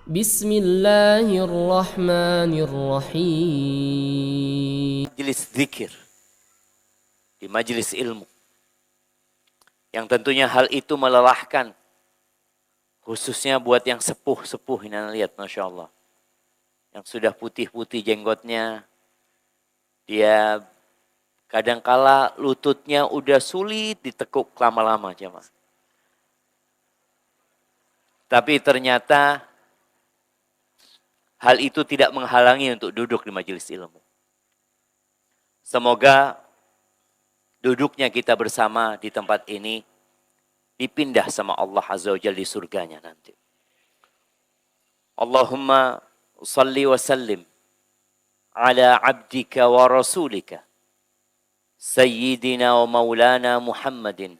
Bismillahirrahmanirrahim. Majelis zikir, di majelis ilmu. Yang tentunya hal itu melelahkan. Khususnya buat yang sepuh-sepuh ini, Anda lihat, Masya Allah. Yang sudah putih-putih jenggotnya, dia kadangkala lututnya udah sulit ditekuk lama-lama, jemaah. Tapi ternyata hal itu tidak menghalangi untuk duduk di majelis ilmu. Semoga duduknya kita bersama di tempat ini dipindah sama Allah Azza wa Jalla di surganya nanti. Allahumma salli wa sallim ala abdika wa rasulika Sayyidina wa maulana Muhammadin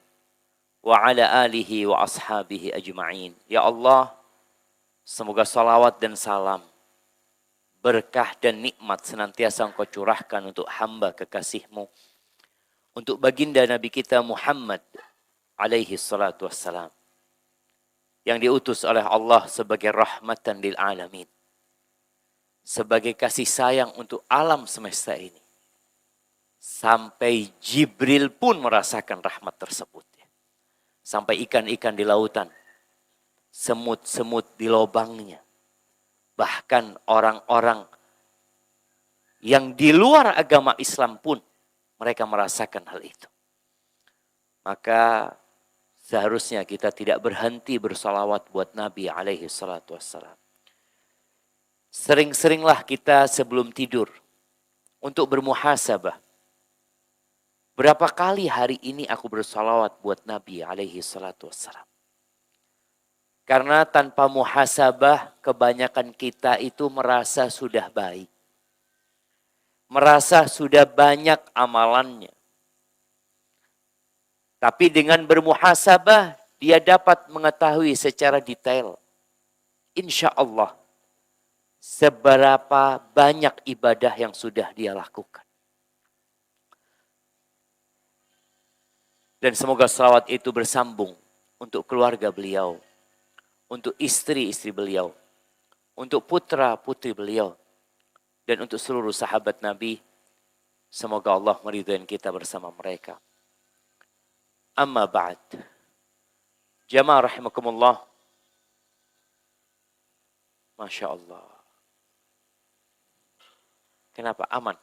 wa ala alihi wa ashabihi ajma'in. Ya Allah, semoga salawat dan salam, berkah dan nikmat senantiasa Engkau curahkan untuk hamba kekasih-Mu, untuk baginda Nabi kita Muhammad alaihi salatu wassalam, yang diutus oleh Allah sebagai rahmatan lil alamin, sebagai kasih sayang untuk alam semesta ini. Sampai Jibril pun merasakan rahmat tersebut. Sampai ikan-ikan di lautan, semut-semut di lubangnya, bahkan orang-orang yang di luar agama Islam pun mereka merasakan hal itu. Maka seharusnya kita tidak berhenti bersalawat buat Nabi alaihi salatu wassalam. Sering-seringlah kita sebelum tidur untuk bermuhasabah. Berapa kali hari ini aku bersalawat buat Nabi alaihi salatu wassalam. Karena tanpa muhasabah kebanyakan kita itu merasa sudah baik. Merasa sudah banyak amalannya. Tapi dengan bermuhasabah, dia dapat mengetahui secara detail. Insya Allah, seberapa banyak ibadah yang sudah dia lakukan. Dan semoga salawat itu bersambung untuk keluarga beliau, untuk istri-istri beliau, untuk putra-putri beliau, dan untuk seluruh sahabat Nabi. Semoga Allah meridhai kita bersama mereka. Amma ba'd. Jamaah rahimakumullah. Masya Allah. Kenapa? Aman.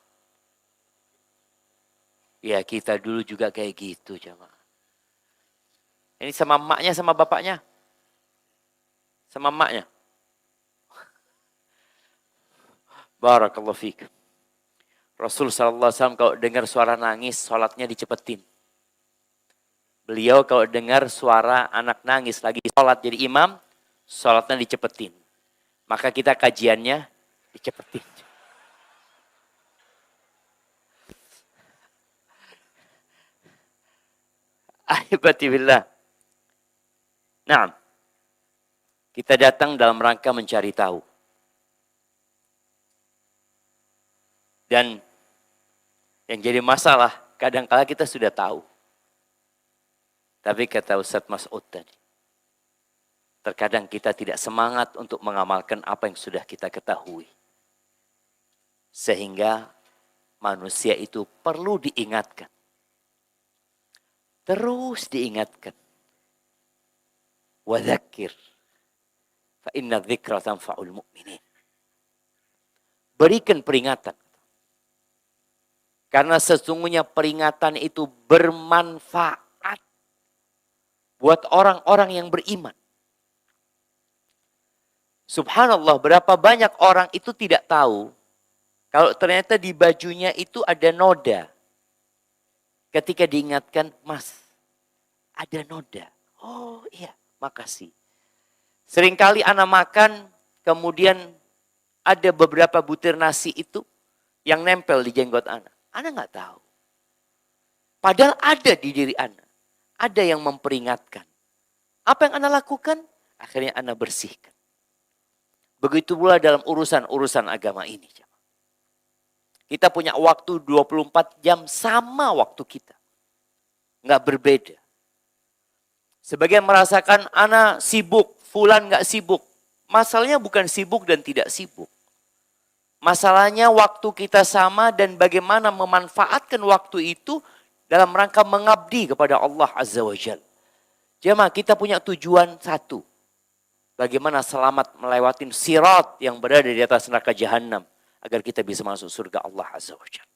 Ya kita dulu juga kayak gitu jamaah. Ini sama emaknya sama bapaknya? Sama emaknya? Barakallahu fiik. Rasul sallallahu alaihi wasallam kalau dengar suara nangis, sholatnya dicepetin. Beliau kalau dengar suara anak nangis lagi sholat jadi imam, sholatnya dicepetin. Maka kita kajiannya dicepetin. Ahibati billah. Nah, kita datang dalam rangka mencari tahu. Dan yang jadi masalah, kadang-kala kita sudah tahu. Tapi kata Ustadz Mas'ud tadi, terkadang kita tidak semangat untuk mengamalkan apa yang sudah kita ketahui. Sehingga manusia itu perlu diingatkan. Terus diingatkan. Wa dzakir fa inna dzikra tanfa'ul mu'minin. Berikan peringatan. Karena sesungguhnya peringatan itu bermanfaat buat orang-orang yang beriman. Subhanallah, berapa banyak orang itu tidak tahu kalau ternyata di bajunya itu ada noda. Ketika diingatkan, Mas, ada noda. Oh iya, makasih. Seringkali anak makan, kemudian ada beberapa butir nasi itu yang nempel di jenggot anak. Anak nggak tahu. Padahal ada di diri anak. Ada yang memperingatkan. Apa yang anak lakukan? Akhirnya anak bersihkan. Begitu pula dalam urusan-urusan agama ini. Kita punya waktu 24 jam sama waktu kita. Nggak berbeda. Sebagian merasakan anak sibuk, fulan nggak sibuk. Masalahnya bukan sibuk dan tidak sibuk. Masalahnya waktu kita sama dan bagaimana memanfaatkan waktu itu dalam rangka mengabdi kepada Allah Azza wa Jalla. Jemaah, kita punya tujuan satu. Bagaimana selamat melewati sirat yang berada di atas neraka jahanam agar kita bisa masuk surga Allah Azza wa Jalla.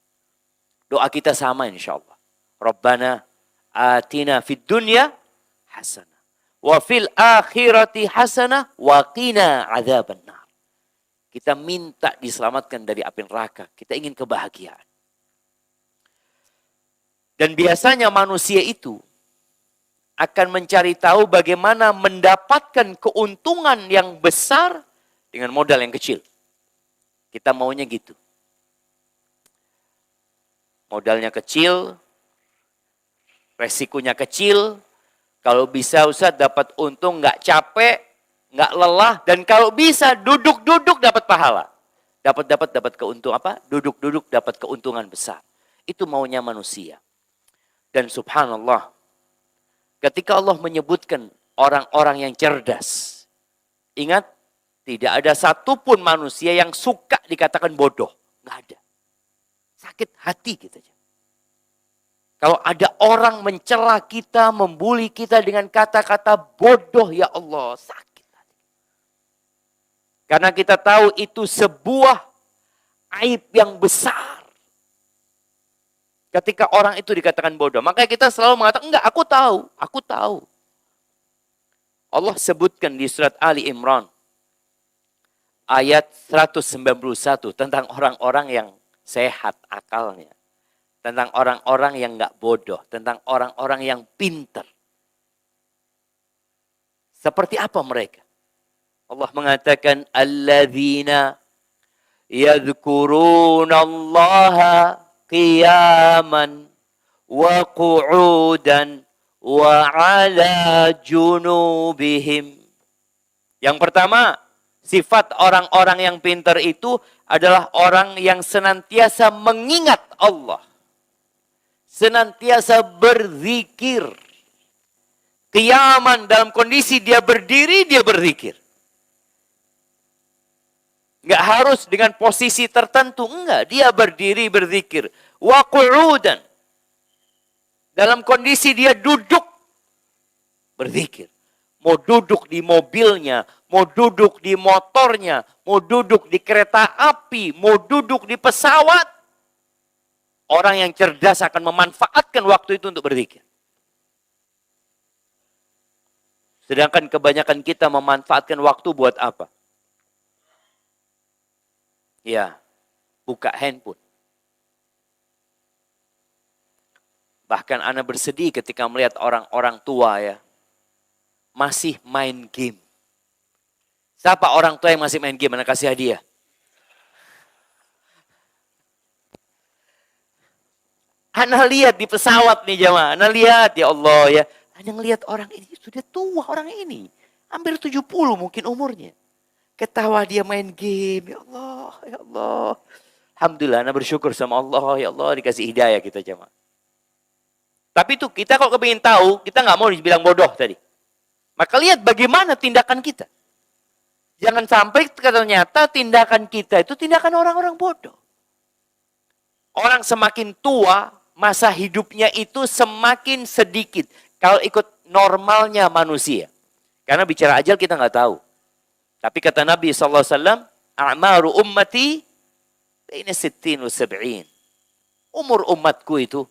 Doa kita sama insya Allah. Rabbana atina fid dunya hasanah wa fil akhirati hasanah wa qina adzabannar. Kita minta diselamatkan dari api neraka. Kita ingin kebahagiaan. Dan biasanya manusia itu akan mencari tahu bagaimana mendapatkan keuntungan yang besar dengan modal yang kecil. Kita maunya gitu. Modalnya kecil, resikonya kecil. Kalau bisa Ustaz dapat untung nggak capek, nggak lelah, dan kalau bisa duduk-duduk dapat pahala. Dapat keuntungan apa? Duduk-duduk dapat keuntungan besar. Itu maunya manusia. Dan subhanallah, ketika Allah menyebutkan orang-orang yang cerdas, ingat, tidak ada satupun manusia yang suka dikatakan bodoh. Nggak ada. Sakit hati kita. Kalau ada orang mencela kita, membuli kita dengan kata-kata bodoh, ya Allah, sakit. Karena kita tahu itu sebuah aib yang besar. Ketika orang itu dikatakan bodoh. Makanya kita selalu mengatakan, enggak, aku tahu. Allah sebutkan di surat Ali Imran. Ayat 191 tentang orang-orang yang sehat akalnya. Tentang orang-orang yang enggak bodoh. Tentang orang-orang yang pintar. Seperti apa mereka? Allah mengatakan alladzina yadhkurunallaha qiyaman wa qu'udan wa 'ala junubihim. Yang pertama, sifat orang-orang yang pintar itu adalah orang yang senantiasa mengingat Allah. Senantiasa berzikir. Qiyaman, dalam kondisi dia berdiri, dia berzikir. Enggak harus dengan posisi tertentu. Enggak. Dia berdiri berzikir. Wa qu'udan. Dalam kondisi dia duduk berzikir. Mau duduk di mobilnya. Mau duduk di motornya. Mau duduk di kereta api. Mau duduk di pesawat. Orang yang cerdas akan memanfaatkan waktu itu untuk berzikir. Sedangkan kebanyakan kita memanfaatkan waktu buat apa? Ya, buka handphone. Bahkan Ana bersedih ketika melihat orang-orang tua ya, masih main game. Siapa orang tua yang masih main game? Ana kasih hadiah. Ana lihat di pesawat nih jemaah. Ana lihat, ya Allah ya. Ana ngelihat orang ini, sudah tua orang ini. Hampir 70 mungkin umurnya. Ketawa dia main game, ya Allah, ya Allah. Alhamdulillah, Ana bersyukur sama Allah, ya Allah dikasih hidayah kita jemaah. Tapi itu kita kalau kepingin tahu, kita nggak mau dibilang bodoh tadi. Maka lihat bagaimana tindakan kita. Jangan sampai ternyata tindakan kita itu tindakan orang-orang bodoh. Orang semakin tua, masa hidupnya itu semakin sedikit. Kalau ikut normalnya manusia. Karena bicara ajal kita nggak tahu. Tapi kata Nabi SAW, a'maru ummati baina 60 wa 70. Umur umatku itu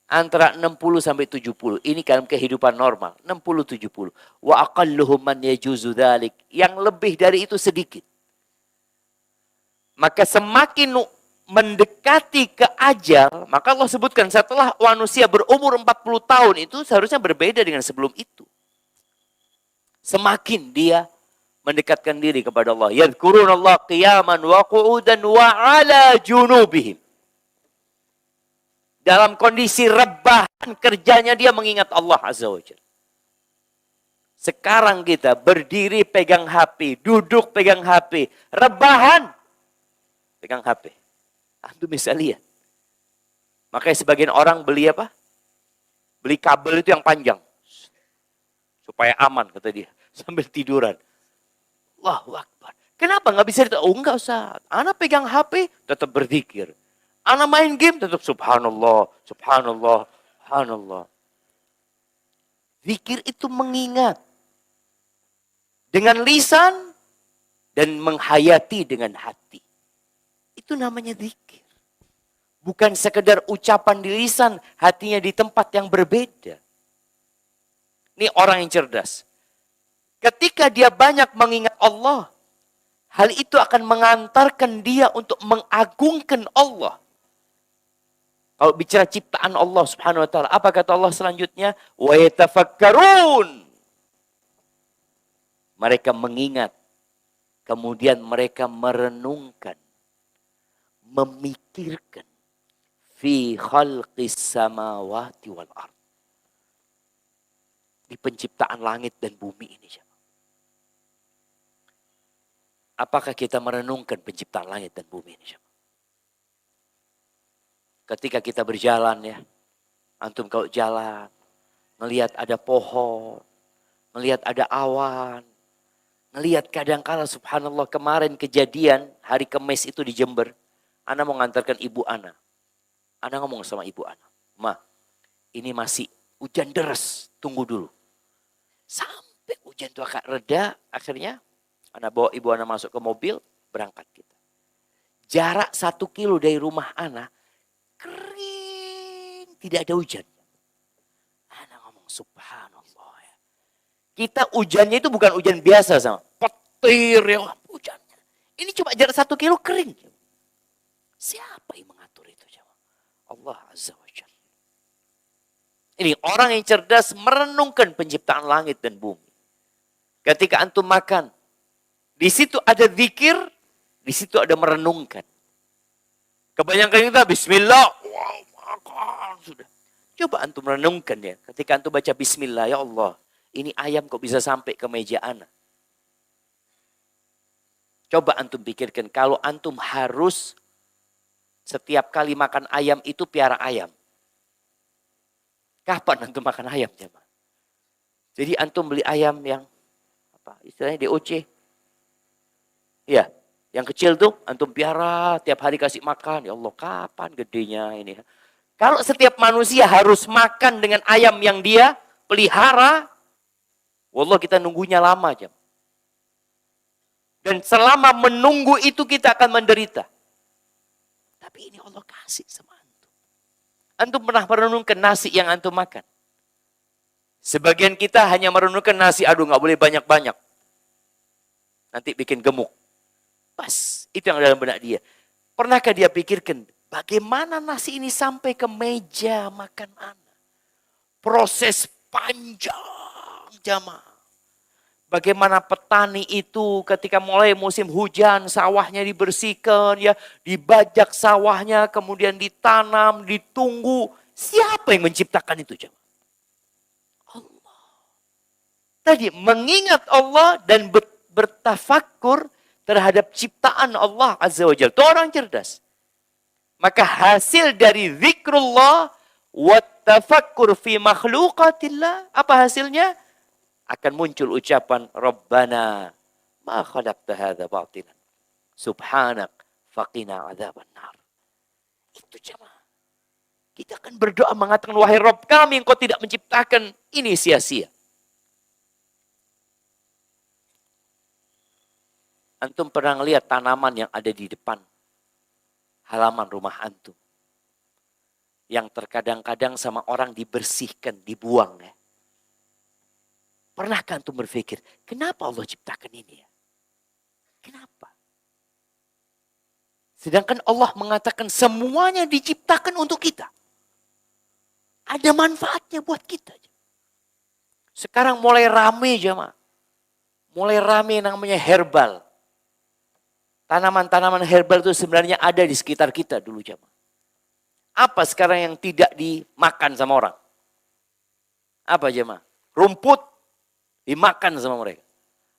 antara 60 sampai 70. Ini kan kehidupan normal, 60 70. Wa aqalluhum man yajuzu dzalik. Yang lebih dari itu sedikit. Maka semakin mendekati ke ajal, maka Allah sebutkan setelah manusia berumur 40 tahun itu seharusnya berbeda dengan sebelum itu. Semakin dia mendekatkan diri kepada Allah. Yadhkurunallaha qiyaman wa qu'udan wa 'ala junubihim. Dalam kondisi rebahan kerjanya dia mengingat Allah Azza wa Jalla. Sekarang kita berdiri pegang HP, duduk pegang HP, rebahan pegang HP. Antum bisa lihat. Makanya sebagian orang beli apa? Beli kabel itu yang panjang. Supaya aman kata dia, sambil tiduran. Allahu Akbar. Kenapa nggak bisa? Oh enggak usah. Anak pegang HP tetap berzikir. Anak main game tetap subhanallah, subhanallah, subhanallah. Zikir itu mengingat dengan lisan dan menghayati dengan hati. Itu namanya zikir. Bukan sekedar ucapan di lisan, hatinya di tempat yang berbeda. Ini orang yang cerdas. Ketika dia banyak mengingat Allah, hal itu akan mengantarkan dia untuk mengagungkan Allah. Kalau bicara ciptaan Allah Subhanahu wa taala, apa kata Allah selanjutnya? Wa yatafakkarun. Mereka mengingat, kemudian mereka merenungkan, memikirkan fi khalqis samawati wal ard. Di penciptaan langit dan bumi ini. Apakah kita merenungkan penciptaan langit dan bumi ini? Ketika kita berjalan ya, antum kalau jalan, melihat ada pohon, melihat ada awan, melihat kadang-kala subhanallah kemarin kejadian hari Kamis itu di Jember, Ana mau ngantarkan ibu Ana. Ana ngomong sama ibu Ana, Ma, ini masih hujan deras, tunggu dulu. Sampai hujan itu agak reda, akhirnya Ana bawa ibu Ana masuk ke mobil, berangkat kita. Jarak 1 kilo dari rumah Ana, kering, tidak ada hujan. Ana ngomong subhanallah ya. Kita hujannya itu bukan hujan biasa sama petir ya hujannya. Ini cuma jarak 1 kilo kering. Siapa yang mengatur itu? Allah Azza wa Jalla. Ini orang yang cerdas merenungkan penciptaan langit dan bumi. Ketika antum makan, di situ ada zikir, di situ ada merenungkan. Kebanyakan kita bismillah, wow, makan sudah. Coba antum merenungkan ya. Ketika antum baca bismillah, ya Allah, ini ayam kok bisa sampai ke meja ana. Coba antum pikirkan kalau antum harus setiap kali makan ayam itu piara ayam. Kapan antum makan ayam, jemaah? Jadi antum beli ayam yang apa? Istilahnya DOC. Iya, yang kecil tuh antum piara tiap hari kasih makan. Ya Allah, kapan gedenya ini? Kalau setiap manusia harus makan dengan ayam yang dia pelihara, wallah kita nunggunya lama, jemaah. Dan selama menunggu itu kita akan menderita. Tapi ini Allah kasih sama antum. Antum pernah merenungkan nasi yang antum makan? Sebagian kita hanya merenungkan nasi, aduh nggak boleh banyak-banyak. Nanti bikin gemuk. Pas, itu yang dalam benak dia. Pernahkah dia pikirkan, bagaimana nasi ini sampai ke meja makan anak? Proses panjang, jamaah. Bagaimana petani itu ketika mulai musim hujan, sawahnya dibersihkan, ya, dibajak sawahnya, kemudian ditanam, ditunggu. Siapa yang menciptakan itu, jemaah? Allah. Tadi mengingat Allah dan bertafakkur terhadap ciptaan Allah Azza wa Jalla. Itu orang cerdas. Maka hasil dari zikrullah wa tafakkur fi makhluqatillah, apa hasilnya? Akan muncul ucapan Rabbana ma khalaqta hadza batilan subhanak faqina adzabannar. Itu jemaah. Kita akan berdoa mengatakan wahai Rabb kami engkau tidak menciptakan ini sia-sia. Antum pernah lihat tanaman yang ada di depan halaman rumah antum? Yang terkadang-kadang sama orang dibersihkan, dibuang ya. Pernahkah antum berpikir, kenapa Allah ciptakan ini ya? Kenapa? Sedangkan Allah mengatakan semuanya diciptakan untuk kita. Ada manfaatnya buat kita. Sekarang mulai rame jemaah. Mulai rame namanya herbal. Tanaman-tanaman herbal itu sebenarnya ada di sekitar kita dulu jemaah. Apa sekarang yang tidak dimakan sama orang? Apa jemaah? Rumput dimakan sama mereka.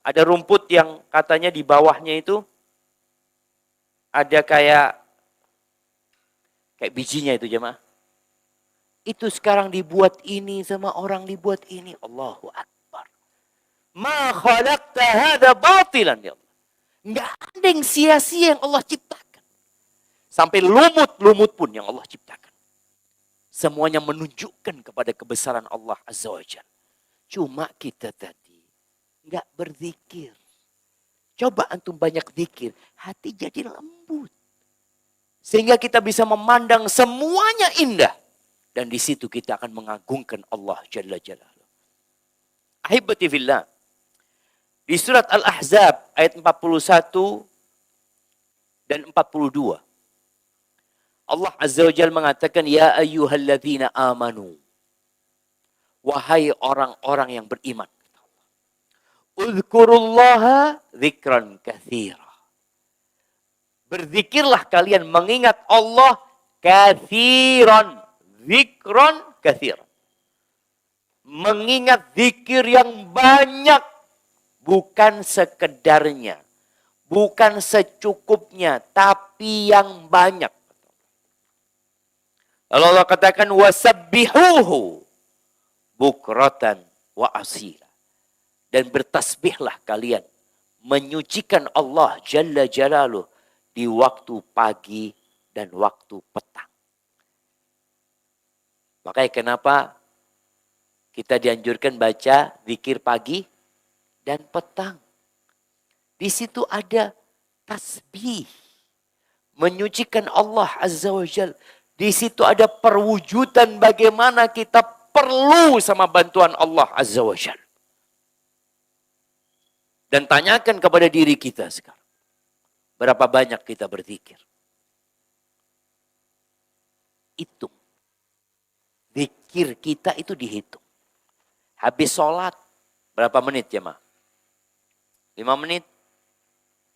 Ada rumput yang katanya di bawahnya itu ada kayak bijinya itu jemaah. Itu sekarang dibuat ini sama orang dibuat ini. Allahu Akbar. Ma khalaqta hadza batilan ya Allah. Enggak ada yang sia-sia yang Allah ciptakan. Sampai lumut-lumut pun yang Allah ciptakan. Semuanya menunjukkan kepada kebesaran Allah Azza wa Jalla. Cuma kita tadi enggak berzikir. Coba antum banyak zikir, hati jadi lembut. Sehingga kita bisa memandang semuanya indah. Dan di situ kita akan mengagungkan Allah Jalla Jalaluh. Ahibati fillah. Di surat Al-Ahzab ayat 41 dan 42. Allah Azza wa Jalla mengatakan, Ya ayyuhalladzina amanu. Wahai orang-orang yang beriman. Uzkurullaha dzikran katsira. Berzikirlah kalian mengingat Allah katsiran. Dzikran katsiran. Mengingat zikir yang banyak. Bukan sekedarnya. Bukan secukupnya. Tapi yang banyak. Lalu Allah katakan, wasabbihuhu bukratan wa asila. Dan bertasbihlah kalian. Menyucikan Allah Jalla Jalaluh di waktu pagi dan waktu petang. Makanya kenapa kita dianjurkan baca zikir pagi dan petang. Di situ ada tasbih. Menyucikan Allah Azza wa Jalla. Di situ ada perwujudan bagaimana kita perlu sama bantuan Allah Azza wa Jalla. Dan tanyakan kepada diri kita sekarang. Berapa banyak kita berzikir? Hitung. Zikir kita itu dihitung. Habis sholat, berapa menit ya Ma? 5 menit?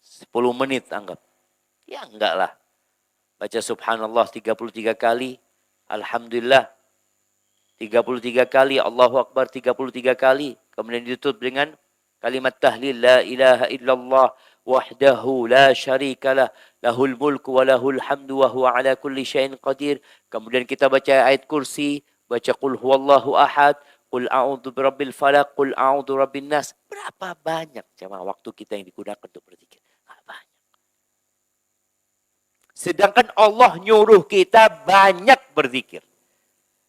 10 menit anggap. Ya enggak lah. Baca subhanallah 33 kali. Alhamdulillah 33 kali. Allahu Akbar 33 kali. Kemudian ditutup dengan kalimat tahlil. La ilaha illallah wahdahu la syarikalah. Lahul mulku wa lahul hamdu wa huwa ala kulli syai'in qadir. Kemudian kita baca ayat kursi. Baca qul huwallahu ahad. Qul a'udzu birabbil falaq. Qul a'udzu birabbin nas. Berapa banyak jemaah waktu kita yang digunakan untuk berzikir? Banyak. Sedangkan Allah nyuruh kita banyak berzikir.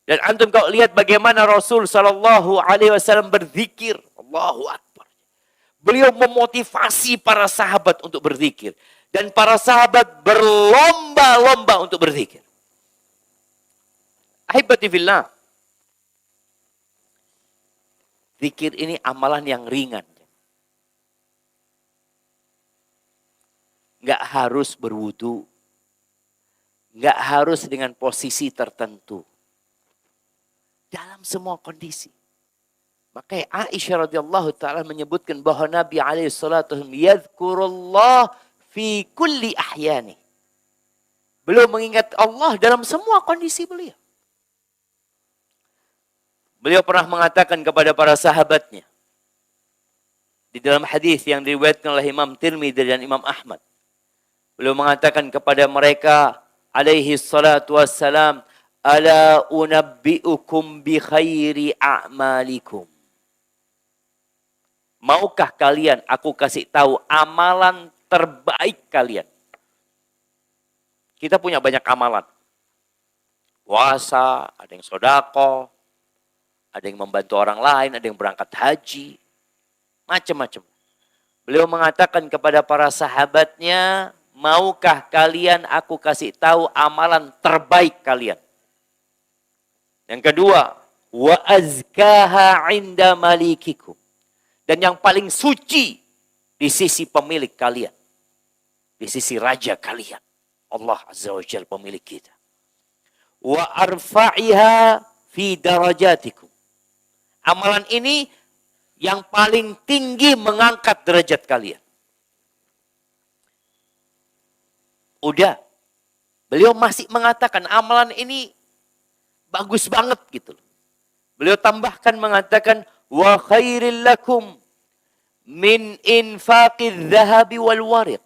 Dan antum kalau lihat bagaimana Rasul Sallallahu Alaihi Wasallam berzikir. Allahu Akbar. Beliau memotivasi para sahabat untuk berzikir. Dan para sahabat berlomba-lomba untuk berzikir. Ahibati fillah. Zikir ini amalan yang ringan. Nggak harus berwudu. Nggak harus dengan posisi tertentu. Dalam semua kondisi. Makanya Aisyah radhiyallahu ta'ala menyebutkan bahwa Nabi alaihissalatu yadhkurullah fi kulli ahyani. Beliau mengingat Allah dalam semua kondisi beliau. Beliau pernah mengatakan kepada para sahabatnya. Di dalam hadis yang diriwayatkan oleh Imam Tirmidzi dan Imam Ahmad. Beliau mengatakan kepada mereka alaihi salatu wassalam, ala unabbi'ukum bi khairi a'malikum. Maukah kalian aku kasih tahu amalan terbaik kalian? Kita punya banyak amalan. Puasa, ada yang sedekah, ada yang membantu orang lain, ada yang berangkat haji. Macam-macam. Beliau mengatakan kepada para sahabatnya, maukah kalian aku kasih tahu amalan terbaik kalian? Yang kedua, wa azkaha 'inda malikikum. Dan yang paling suci di sisi pemilik kalian. Di sisi raja kalian. Allah Azza wa Jalla pemilik kita. Wa arfa'iha fi darajatikum. Amalan ini yang paling tinggi mengangkat derajat kalian. Udah. Beliau masih mengatakan amalan ini bagus banget gitu. Beliau tambahkan mengatakan wa khairil lakum min infaqiz zahabi wal wariq,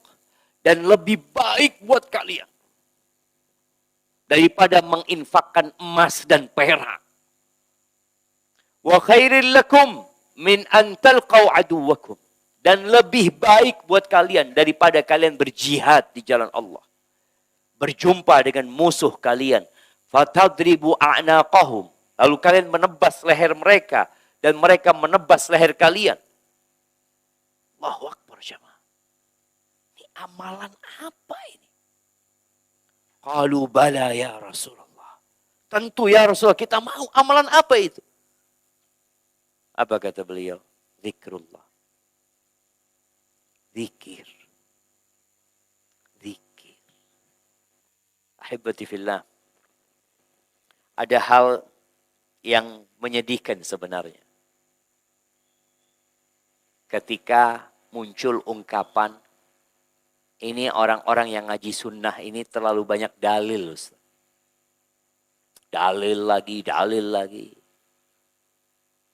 dan lebih baik buat kalian daripada menginfakkan emas dan perak. Wa khairil lakum min an talqaw aduwakum. Dan lebih baik buat kalian daripada kalian berjihad di jalan Allah. Berjumpa dengan musuh kalian. Fatadribu a'naqahum. Lalu kalian menebas leher mereka. Dan mereka menebas leher kalian. Allahu Akbar jemaah. Ini amalan apa ini? Qalu bala ya Rasulullah. Tentu ya Rasulullah, kita mau. Amalan apa itu? Apa kata beliau? Zikrullah. Zikir. Zikir. Ahibati fillah. Ada hal yang menyedihkan sebenarnya. Ketika muncul ungkapan, ini orang-orang yang ngaji sunnah ini terlalu banyak dalil. Ustaz. Dalil lagi, dalil lagi.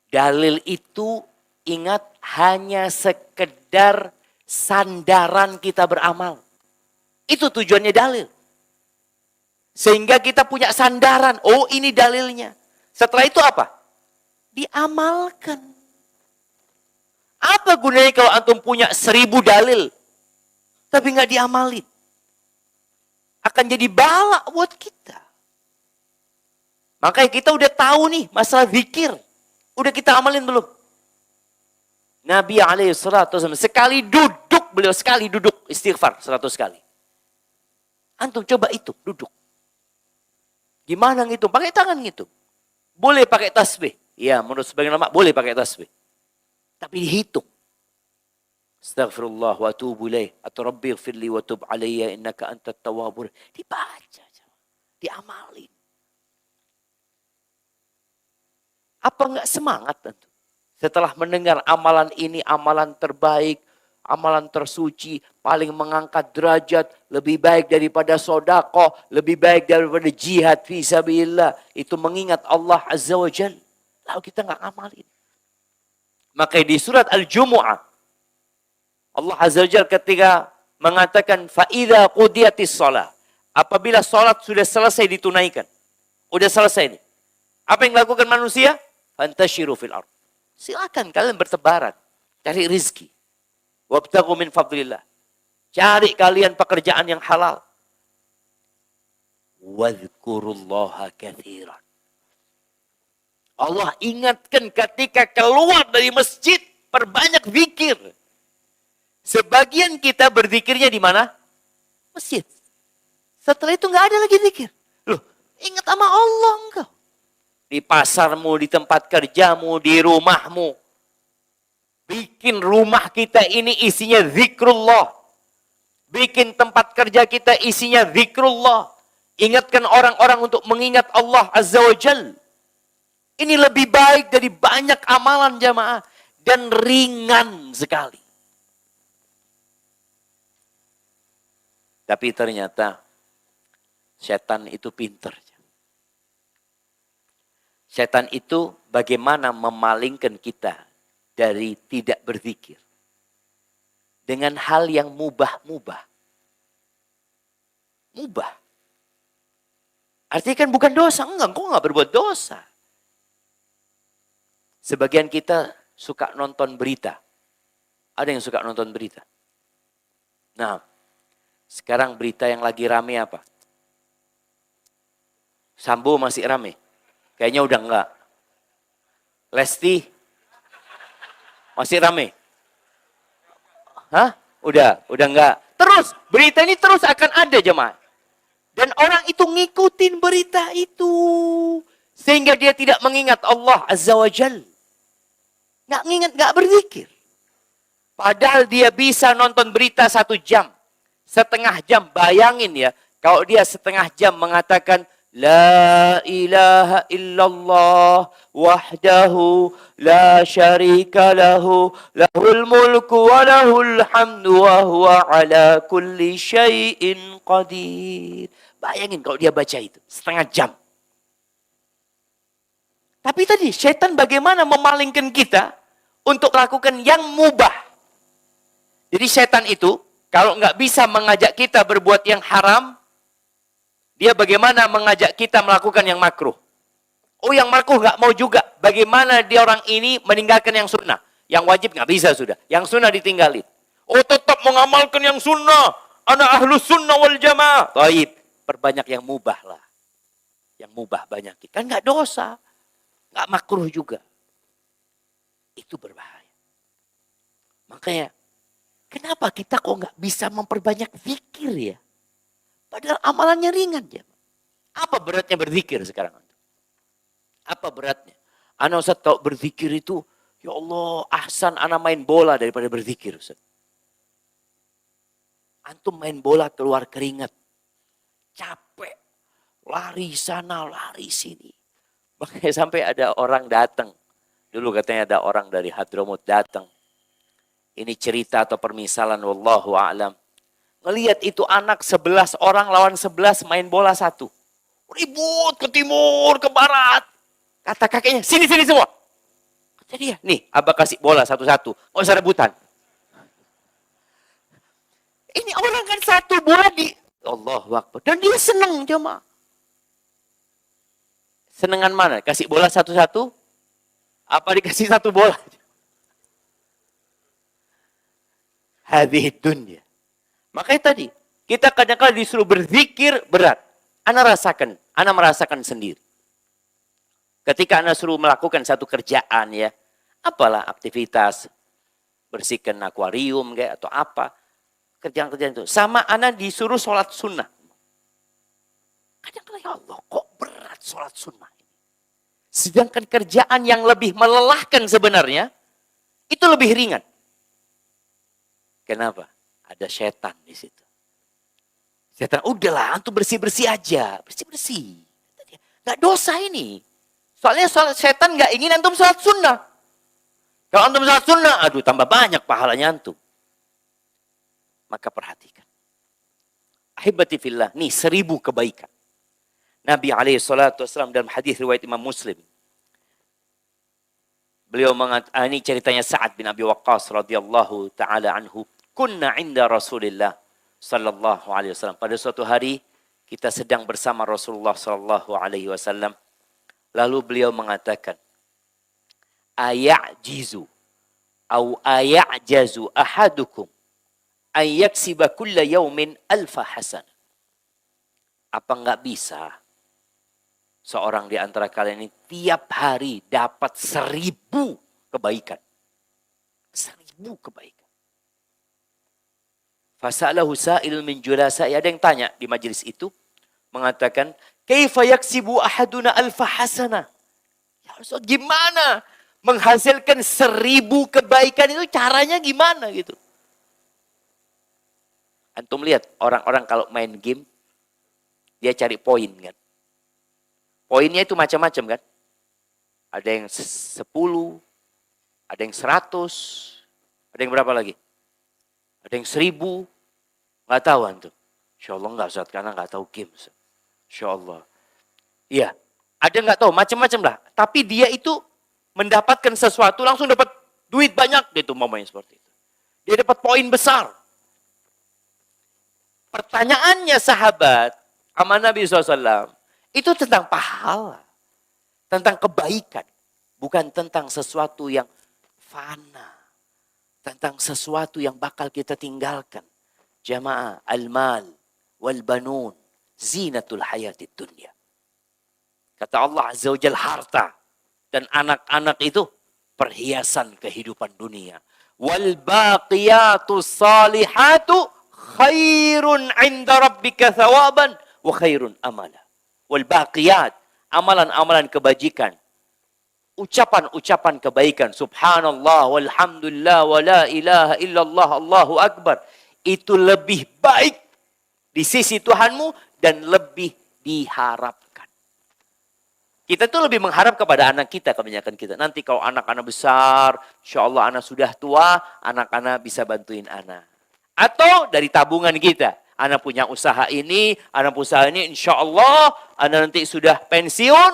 Dalil itu ingat hanya sekedar sandaran kita beramal. Itu tujuannya dalil. Sehingga kita punya sandaran. Oh ini dalilnya. Setelah itu apa? Diamalkan. Apa gunanya kalau antum punya 1000 dalil. Tapi nggak diamalin. Akan jadi bala buat kita. Makanya kita udah tahu nih masalah zikir. Udah kita amalin belum? Nabi SAW sekali duduk, beliau sekali duduk istighfar 100 kali. Antum coba itu, duduk. Gimana ngitung? Pakai tangan ngitung. Boleh pakai tasbih. Ya, menurut sebagian ulama boleh pakai tasbih. Tapi dihitung. Astaghfirullah wa atubu ilaih. Atau Rabbi ighfirli wa tub alayya innaka antat tawwabur. Dibaca. Diamalin. Apa enggak semangat tentu? Setelah mendengar amalan ini, amalan terbaik, amalan tersuci, paling mengangkat derajat, lebih baik daripada sodaqah, lebih baik daripada jihad fi sabilillah. Itu mengingat Allah Azza wa Jalla. Lalu kita enggak amalin. Maka di surat Al-Jumu'ah, Allah Azza wa Jalla ketika mengatakan, فَإِذَا قُدِيَتِ الصَّلَاةِ. Apabila sholat sudah selesai ditunaikan. Udah selesai nih. Apa yang dilakukan manusia? Fantashiru fil ard. Silakan kalian bertebaran. Cari rizki. Wabtaghu min fadlillah. Cari kalian pekerjaan yang halal. Wadhkurullaha kathiran. Allah ingatkan ketika keluar dari masjid. Perbanyak zikir. Sebagian kita berzikirnya di mana? Masjid. Setelah itu nggak ada lagi zikir. Loh, ingat sama Allah enggak? Di pasarmu, di tempat kerjamu, di rumahmu. Bikin rumah kita ini isinya zikrullah. Bikin tempat kerja kita isinya zikrullah. Ingatkan orang-orang untuk mengingat Allah Azza wa Jal. Ini lebih baik dari banyak amalan jamaah. Dan ringan sekali. Tapi ternyata setan itu pintar. Setan itu bagaimana memalingkan kita dari tidak berzikir. Dengan hal yang mubah-mubah. Mubah. Artinya kan bukan dosa. Enggak, kok enggak berbuat dosa. Sebagian kita suka nonton berita. Ada yang suka nonton berita. Nah, sekarang berita yang lagi rame apa? Sambo masih rame. Kayaknya udah enggak. Lesti masih rame. Hah? Udah enggak. Terus, berita ini terus akan ada jemaah. Dan orang itu ngikutin berita itu. Sehingga dia tidak mengingat Allah Azza wa Jal. Nggak berzikir. Padahal dia bisa nonton berita 1 jam. Setengah jam, bayangin ya. Kalau dia setengah jam mengatakan, La ilaha illallah wahdahu la syarika lahu lahul mulku wa lahul hamdu wa huwa ala kulli syai'in qadir. Bayangin kalau dia baca itu setengah jam. Tapi tadi setan bagaimana memalingkan kita untuk melakukan yang mubah. Jadi setan itu kalau nggak bisa mengajak kita berbuat yang haram, dia bagaimana mengajak kita melakukan yang makruh? Oh yang makruh nggak mau juga. Bagaimana dia orang ini meninggalkan yang sunnah? Yang wajib nggak bisa sudah. Yang sunnah ditinggalin. Oh tetap mengamalkan yang sunnah. Ana ahlus sunnah wal jamaah. Taib. Perbanyak yang mubah lah. Yang mubah banyak. Kan nggak dosa. Nggak makruh juga. Itu berbahaya. Makanya, kenapa kita kok nggak bisa memperbanyak zikir ya? Padahal amalannya ringan ya. Apa beratnya berzikir sekarang? Apa beratnya? Ana Ustaz kalau berzikir itu, ya Allah, ahsan ana main bola daripada berzikir Ustaz. Antum main bola keluar keringat. Capek. Lari sana, lari sini. Makanya sampai ada orang datang. Dulu katanya ada orang dari Hadramut datang. Ini cerita atau permisalan, wallahu a'lam. Ngelihat itu anak 11 orang lawan 11 main bola satu. Ribut ke timur, ke barat. Kata kakeknya, sini semua. Kata dia, nih abah kasih bola satu-satu. Nggak usah rebutan. Ini orang kan satu bola di... Allahu Akbar. Dan dia senang jemaah. Senengan mana? Kasih bola satu-satu? Apa dikasih satu bola? Hadhihi dunya. Makanya tadi, kita kadang-kadang disuruh berzikir berat. Ana merasakan sendiri. Ketika Ana suruh melakukan satu kerjaan ya, apalah aktivitas, bersihkan akuarium kayak atau apa, kerjaan-kerjaan itu. Sama Ana disuruh sholat sunnah. Kadang-kadang ya Allah, kok berat sholat sunnah ini. Sedangkan kerjaan yang lebih melelahkan sebenarnya, itu lebih ringan. Kenapa? Ada setan di situ. Setan, udahlah, antum bersih-bersih aja. Bersih-bersih. Nggak dosa ini. Soalnya setan nggak ingin antum sholat sunnah. Kalau antum sholat sunnah, aduh tambah banyak pahalanya antum. Maka perhatikan. Ahibati fillah, nih 1000 kebaikan. Nabi SAW dalam hadis riwayat Imam Muslim. Beliau mengatakan, ini ceritanya Sa'ad bin Abi Waqqas radhiyallahu ta'ala anhu. Kunna inda Rasulillah sallallahu alaihi wasallam. Pada suatu hari kita sedang bersama Rasulullah sallallahu alaihi wasallam. Lalu beliau mengatakan, aya'jizu au aya'jazu ahadukum ay yaksiba kulla yaumin alfa hasanah. Apa enggak bisa seorang di antara kalian ini tiap hari dapat 1000 kebaikan. 1000 kebaikan. Fasalahu sa'il min julasa. Ada yang tanya di majelis itu. Mengatakan, kaifa yaksibu ahaduna alfa hasanah. Ya Rasul, gimana menghasilkan 1000 kebaikan itu caranya gimana gitu. Antum lihat orang-orang kalau main game, dia cari poin kan. Poinnya itu macam-macam kan. Ada yang 10, ada yang 100, ada yang berapa lagi? Ada yang 1000, nggak tahu antum. Insya Allah nggak Ustaz, karena nggak tahu game. Insya Allah. Iya, ada nggak tahu, macam-macam lah. Tapi dia itu mendapatkan sesuatu, langsung dapat duit banyak. Itu mamanya seperti itu. Dia dapat poin besar. Pertanyaannya sahabat, sama Nabi SAW, itu tentang pahala. Tentang kebaikan. Bukan tentang sesuatu yang fana. Tentang sesuatu yang bakal kita tinggalkan. Jamaah, al-mal, wal-banun, zinatul hayatid dunya. Kata Allah Azza wa Jalla, harta dan anak-anak itu perhiasan kehidupan dunia. Wal baqiyatus salihatu khairun 'inda rabbika thawaban wa khairun amala. Wal baqiyat, amalan-amalan kebajikan. Ucapan-ucapan kebaikan. Subhanallah, walhamdulillah, wa la ilaha illallah, Allahu Akbar. Itu lebih baik di sisi Tuhanmu dan lebih diharapkan. Kita tuh lebih mengharap kepada anak kita, kebanyakan kita. Nanti kalau anak-anak besar, insya Allah anak sudah tua, anak-anak bisa bantuin anak. Atau dari tabungan kita. Anak punya usaha ini, anak usaha ini, insya Allah anak nanti sudah pensiun,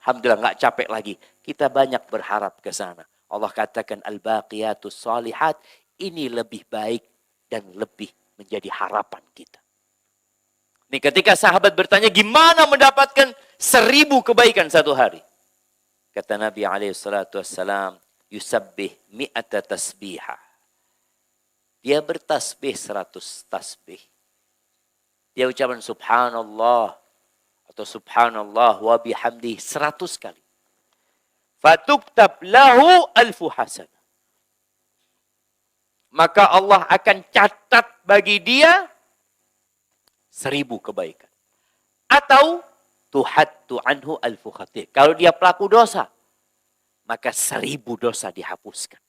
alhamdulillah nggak capek lagi. Kita banyak berharap ke sana. Allah katakan al-baqiyatus salihat, ini lebih baik dan lebih menjadi harapan kita. Nih ketika sahabat bertanya gimana mendapatkan 1000 kebaikan satu hari. Kata Nabi SAW, yusabbih mi'ata tasbihah. Dia bertasbih 100 tasbih. Dia ucapan subhanallah atau subhanallah wa bihamdih 100 kali. Fatuktab lahu alfu hasanah. Maka Allah akan catat bagi dia 1000 kebaikan. Atau tuhattu anhu alfu khatih. Kalau dia pelaku dosa, maka 1000 dosa dihapuskan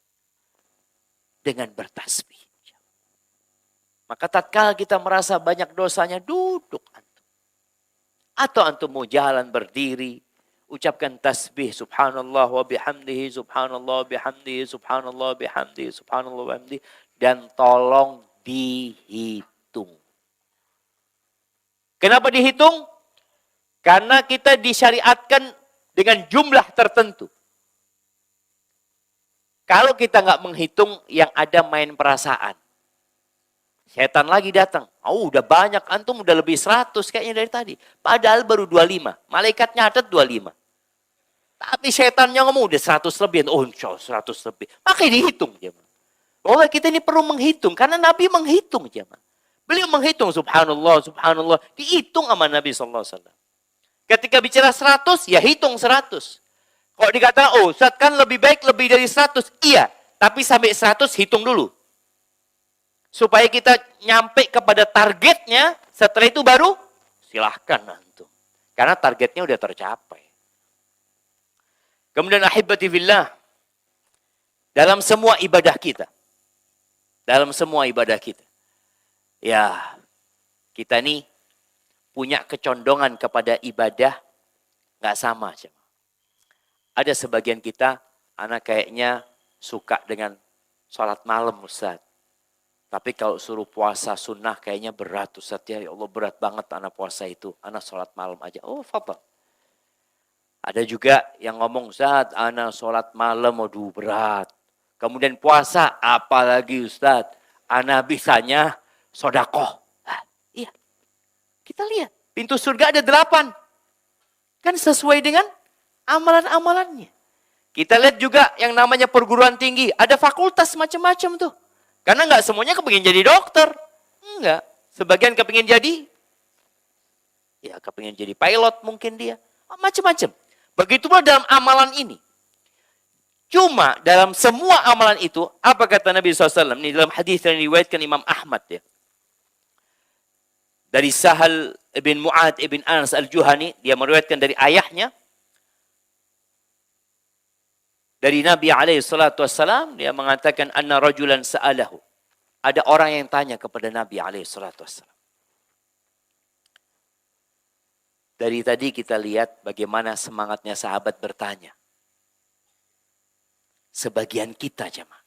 dengan bertasbih. Maka tatkala kita merasa banyak dosanya, duduk antum. Atau antum mau jalan berdiri, ucapkan tasbih subhanallah wa bihamdihi, subhanallah wa bihamdihi, subhanallah wa bihamdihi, subhanallah wa bihamdihi. Dan tolong dihitung. Kenapa dihitung? Karena kita disyariatkan dengan jumlah tertentu. Kalau kita nggak menghitung, yang ada main perasaan. Setan lagi datang. Oh, udah banyak. Antum udah lebih 100 kayaknya dari tadi. Padahal baru 25. Malaikat nyatet 25. Tapi setannya ngomong udah 100 lebih. Oh, 100 lebih. Makanya dihitung. Oh, kita ini perlu menghitung. Karena Nabi menghitung. Beliau menghitung. Subhanallah, subhanallah. Dihitung sama Nabi SAW. Ketika bicara 100, ya hitung 100. Kalau dikatakan, oh Ustaz kan lebih baik lebih dari 100. Iya. Tapi sampai 100 hitung dulu. Supaya kita nyampe kepada targetnya, setelah itu baru silahkan antum. Karena targetnya udah tercapai. Kemudian ahibati fillah, dalam semua ibadah kita. Dalam semua ibadah kita. Ya, kita nih punya kecondongan kepada ibadah nggak sama. Ada sebagian kita, anak kayaknya suka dengan sholat malam Ustaz. Tapi kalau suruh puasa sunnah kayaknya berat Ustaz ya. Ya Allah berat banget anak puasa itu. Anak sholat malam aja. Oh fadal. Ada juga yang ngomong Ustaz anak sholat malam aduh berat. Kemudian puasa apalagi Ustaz. Anak bisanya sodakoh. Iya. Kita lihat. Pintu surga ada 8. Kan sesuai dengan amalan-amalannya. Kita lihat juga yang namanya perguruan tinggi. Ada fakultas macam-macam tuh. Karena nggak semuanya kepingin jadi dokter. Enggak. Sebagian kepingin jadi, ya kepingin jadi pilot mungkin dia. Macam-macam. Begitu pula dalam amalan ini. Cuma dalam semua amalan itu, apa kata Nabi SAW? Ini dalam hadis yang diriwayatkan Imam Ahmad ya. Dari Sahal ibn Mu'ad ibn Anas al-Juhani, dia meriwayatkan dari ayahnya. Dari Nabi SAW, dia mengatakan, anna rajulan sa'alahu. Ada orang yang tanya kepada Nabi SAW. Dari tadi kita lihat bagaimana semangatnya sahabat bertanya. Sebagian kita jemaah.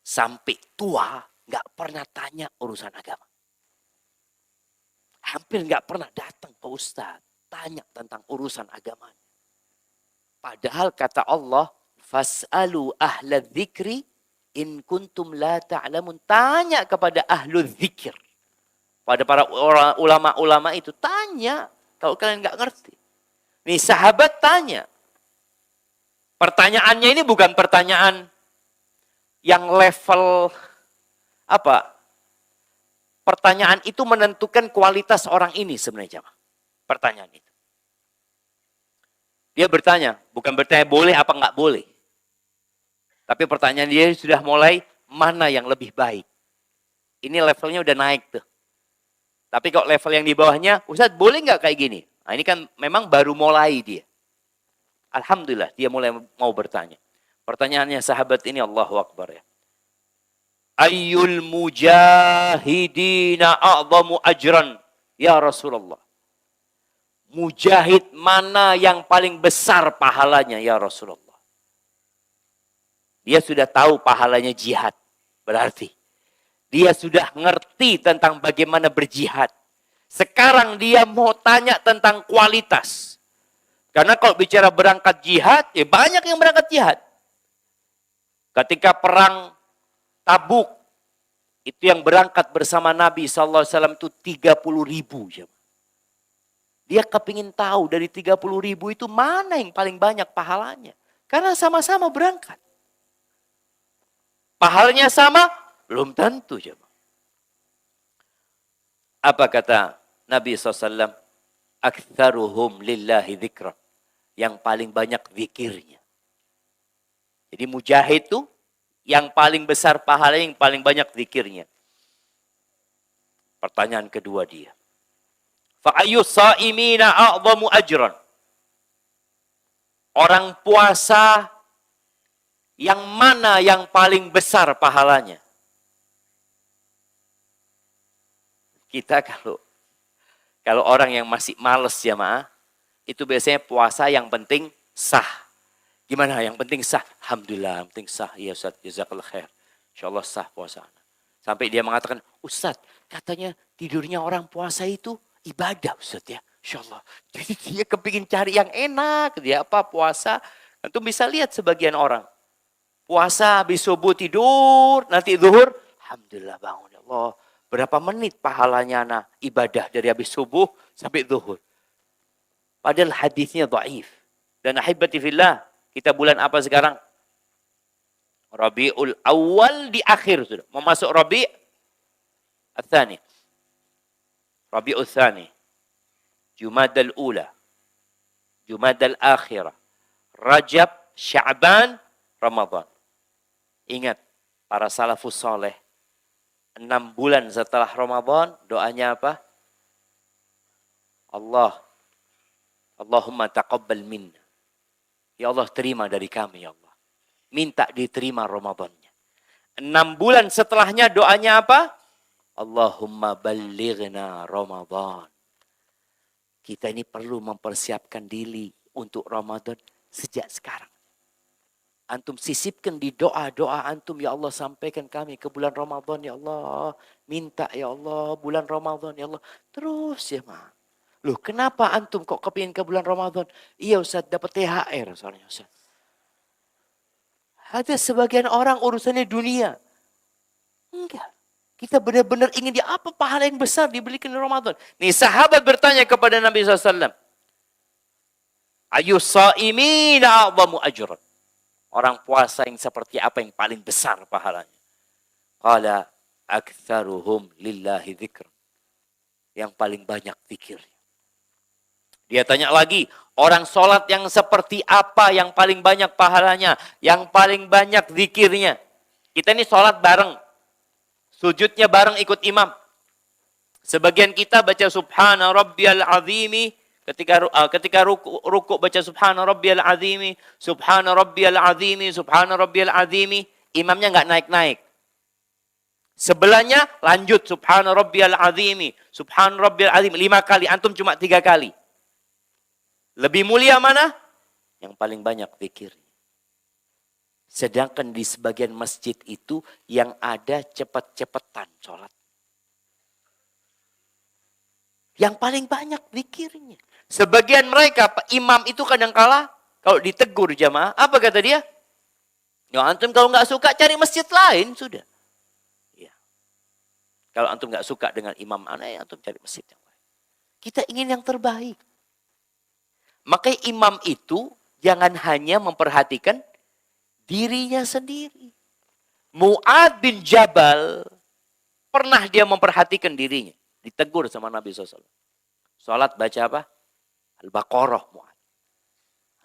Sampai tua, nggak pernah tanya urusan agama. Hampir nggak pernah datang ke Ustaz. Tanya tentang urusan agamanya. Padahal kata Allah, fas'alu ahla dzikri in kuntum la ta'lamun. Tanya kepada ahlu dzikir. Pada para ulama-ulama itu. Tanya. Kalau kalian nggak ngerti. Nih sahabat tanya. Pertanyaannya ini bukan pertanyaan yang level apa? Pertanyaan itu menentukan kualitas orang ini sebenarnya. Pertanyaan itu. Dia bertanya. Bukan bertanya boleh apa nggak boleh. Tapi pertanyaan dia sudah mulai, mana yang lebih baik? Ini levelnya udah naik tuh. Tapi kalau level yang di bawahnya, Ustaz boleh nggak kayak gini? Nah ini kan memang baru mulai dia. Alhamdulillah dia mulai mau bertanya. Pertanyaannya sahabat ini Allahu Akbar ya. Ayyul mujahidina a'zamu ajran ya Rasulullah. Mujahid mana yang paling besar pahalanya ya Rasulullah. Dia sudah tahu pahalanya jihad. Berarti dia sudah ngerti tentang bagaimana berjihad. Sekarang dia mau tanya tentang kualitas. Karena kalau bicara berangkat jihad, ya banyak yang berangkat jihad. Ketika perang Tabuk, itu yang berangkat bersama Nabi SAW itu 30.000. Dia kepingin tahu dari 30.000 itu mana yang paling banyak pahalanya. Karena sama-sama berangkat. Pahalanya sama? Belum tentu. Jemaah. Apa kata Nabi SAW? Aktsaruhum lillahi dzikra. Yang paling banyak zikirnya. Jadi mujahid itu yang paling besar pahalanya, yang paling banyak zikirnya. Pertanyaan kedua dia. Fa'ayyus sa'imina a'zamu ajran. Orang puasa yang mana yang paling besar pahalanya? Kita kalau orang yang masih males jamaah, itu biasanya puasa yang penting sah. Gimana yang penting sah? Alhamdulillah, yang penting sah. Ya Ustaz, jazakallah khair. InsyaAllah sah puasa. Sampai dia mengatakan, Ustaz, katanya tidurnya orang puasa itu ibadah Ustaz ya. InsyaAllah. Jadi dia kepingin cari yang enak. Dia apa puasa. Antum bisa lihat sebagian orang. Puasa habis subuh tidur. Nanti zuhur. Alhamdulillah bangun ya Allah. Berapa menit pahalanya anak ibadah dari habis subuh sampai zuhur. Padahal hadisnya dhaif. Dan ahibati fillah. Kita bulan apa sekarang? Rabiul Awal di akhir sudah. Mau masuk Rabi' Ats-Tsani. Rabiul Tsani. Jumadal Ula, Jumadal Akhirah, Rajab, Sya'ban, Ramadan. Ingat, para salafus saleh, 6 bulan setelah Ramadan, doanya apa? Allahumma taqabbal minna. Ya Allah, terima dari kami, ya Allah. Minta diterima Ramadannya. 6 bulan setelahnya doanya apa? Allahumma ballighna Ramadan. Kita ini perlu mempersiapkan diri untuk Ramadan sejak sekarang. Antum sisipkan di doa-doa antum, ya Allah sampaikan kami ke bulan Ramadan, ya Allah. Minta ya Allah bulan Ramadan, ya Allah. Terus ya ma. Loh kenapa antum kok kepingin ke bulan Ramadan? Iya Ustaz dapat THR soalnya Ustaz. Ada sebagian orang urusannya dunia. Enggak. Kita benar-benar ingin dia apa pahala yang besar diberikan di Ramadan. Nih sahabat bertanya kepada Nabi SAW. Ayu sa'imina a'zamu ajran. Orang puasa yang seperti apa yang paling besar pahalanya? Qala aktsaruhum lillahi dzikr. Yang paling banyak zikirnya. Dia tanya lagi, orang sholat yang seperti apa yang paling banyak pahalanya? Yang paling banyak zikirnya. Kita ini sholat bareng. Sujudnya bareng ikut imam. Sebagian kita baca subhana rabbiyal azimi. Ketika ruku baca subhana rabbiyal azimi. Subhana rabbiyal azimi. Subhana rabbiyal azimi. Imamnya nggak naik-naik. Sebelahnya lanjut subhana rabbiyal azimi. Subhana rabbiyal azimi. 5 kali. Antum cuma 3 kali. Lebih mulia mana? Yang paling banyak zikir. Sedangkan di sebagian masjid itu yang ada cepat-cepatan sholat. Yang paling banyak zikirnya. Sebagian mereka, imam itu kadang-kala kalau ditegur jamaah, apa kata dia? Ya antum kalau nggak suka cari masjid lain, sudah. Ya. Kalau antum nggak suka dengan imam aneh, antum cari masjid yang lain. Kita ingin yang terbaik. Maka imam itu jangan hanya memperhatikan dirinya sendiri. Mu'ad bin Jabal pernah dia memperhatikan dirinya. Ditegur sama Nabi SAW. Salat baca apa? Al-Baqarah Mu'ad.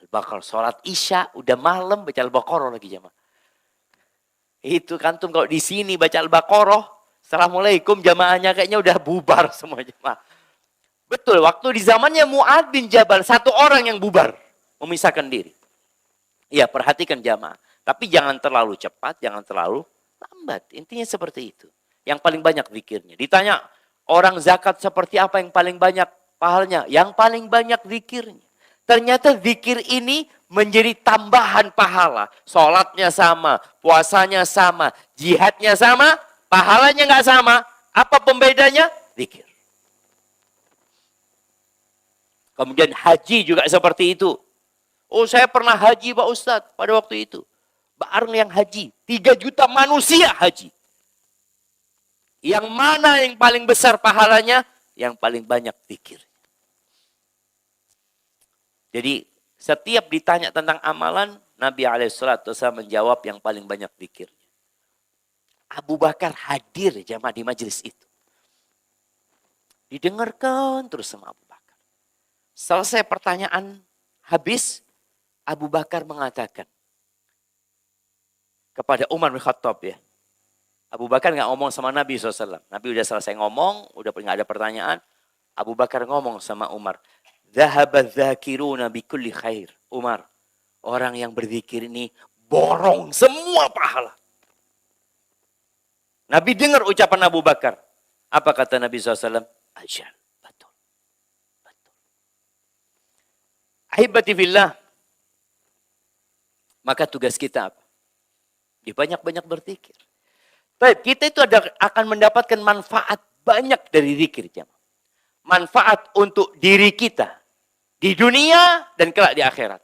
Al-Baqarah. Salat Isya udah malam baca Al-Baqarah lagi jamaah. Itu kantum kalau di sini baca Al-Baqarah. Assalamualaikum jamaahnya kayaknya udah bubar semua jamaah. Betul, waktu di zamannya Mu'ad bin Jabal, 1 orang yang bubar. Memisahkan diri. Iya, perhatikan jamaah. Tapi jangan terlalu cepat, jangan terlalu lambat. Intinya seperti itu. Yang paling banyak zikirnya. Ditanya, orang zakat seperti apa yang paling banyak pahalanya? Yang paling banyak zikirnya. Ternyata zikir ini menjadi tambahan pahala. Sholatnya sama, puasanya sama, jihadnya sama, pahalanya nggak sama. Apa pembedanya? Zikir. Kemudian haji juga seperti itu. Oh saya pernah haji Pak Ustadz pada waktu itu. Bareng yang haji. 3 juta manusia haji. Yang mana yang paling besar pahalanya? Yang paling banyak zikir. Jadi setiap ditanya tentang amalan, Nabi SAW menjawab yang paling banyak zikirnya. Abu Bakar hadir jamaah di majelis itu. Didengarkan terus sama Abu Bakar. Selesai pertanyaan habis, Abu Bakar mengatakan kepada Umar bin Khattab ya. Abu Bakar nggak ngomong sama Nabi SAW. Nabi udah selesai ngomong, udah nggak ada pertanyaan. Abu Bakar ngomong sama Umar. Zahabat dzakiruna bikulli khair. Umar, orang yang berzikir ini borong semua pahala. Nabi dengar ucapan Abu Bakar. Apa kata Nabi SAW? Ajal, betul. Betul. Ahibati fillah. Maka tugas kita apa? Di banyak-banyak berzikir. Baik, kita itu akan mendapatkan manfaat banyak dari zikir. Manfaat untuk diri kita. Di dunia dan kelak di akhirat.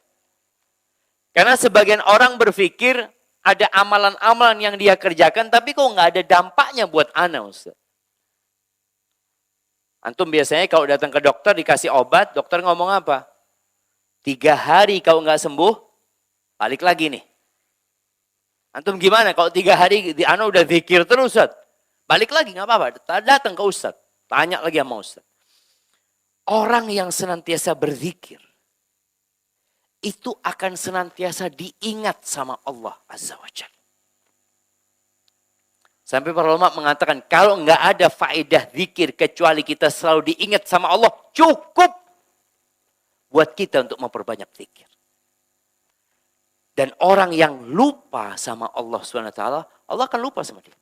Karena sebagian orang berpikir ada amalan-amalan yang dia kerjakan, tapi kok nggak ada dampaknya buat ana, Ustaz. Antum biasanya kalau datang ke dokter dikasih obat, dokter ngomong apa? 3 hari kalau nggak sembuh, balik lagi nih. Antum gimana kalau 3 hari ana udah zikir terus, Ustaz? Balik lagi nggak apa-apa, datang ke Ustaz, tanya lagi sama Ustaz. Orang yang senantiasa berzikir, itu akan senantiasa diingat sama Allah Azza wa Jalla. Sampai para ulama mengatakan, kalau nggak ada faedah zikir kecuali kita selalu diingat sama Allah, cukup buat kita untuk memperbanyak zikir. Dan orang yang lupa sama Allah SWT, Allah akan lupa sama dia.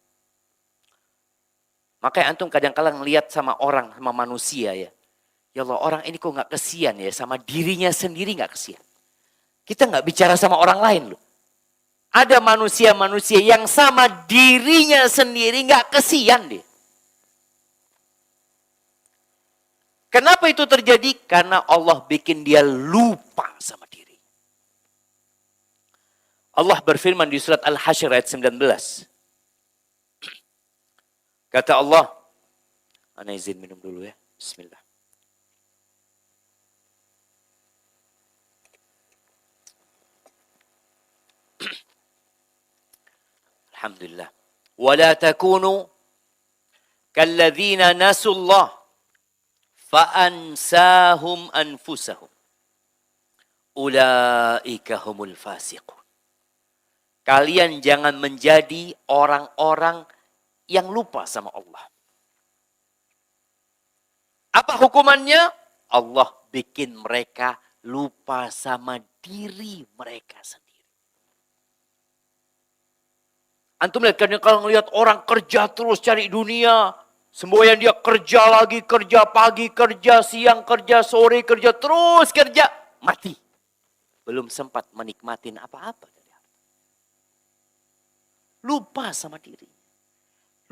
Makanya antum kadang-kadang lihat sama orang, sama manusia ya. Ya Allah, orang ini kok nggak kesian ya, sama dirinya sendiri nggak kesian. Kita nggak bicara sama orang lain loh. Ada manusia-manusia yang sama dirinya sendiri nggak kesian dia. Kenapa itu terjadi? Karena Allah bikin dia lupa sama diri. Allah berfirman di surat Al-Hasyr ayat 19. Kata Allah, ana izin minum dulu ya. Bismillah. Alhamdulillah. Wala takunu kalladzina nasullah fa'ansahum anfusahum. Ulaika humul fasiqun. Kalian jangan menjadi orang-orang yang lupa sama Allah. Apa hukumannya? Allah bikin mereka lupa sama diri mereka sendiri. Antum lihat kan kalau ngelihat orang kerja terus cari dunia, semboyan dia kerja lagi, kerja pagi, kerja siang, kerja sore, kerja terus kerja, mati. Belum sempat menikmatin apa-apa. Lupa sama diri.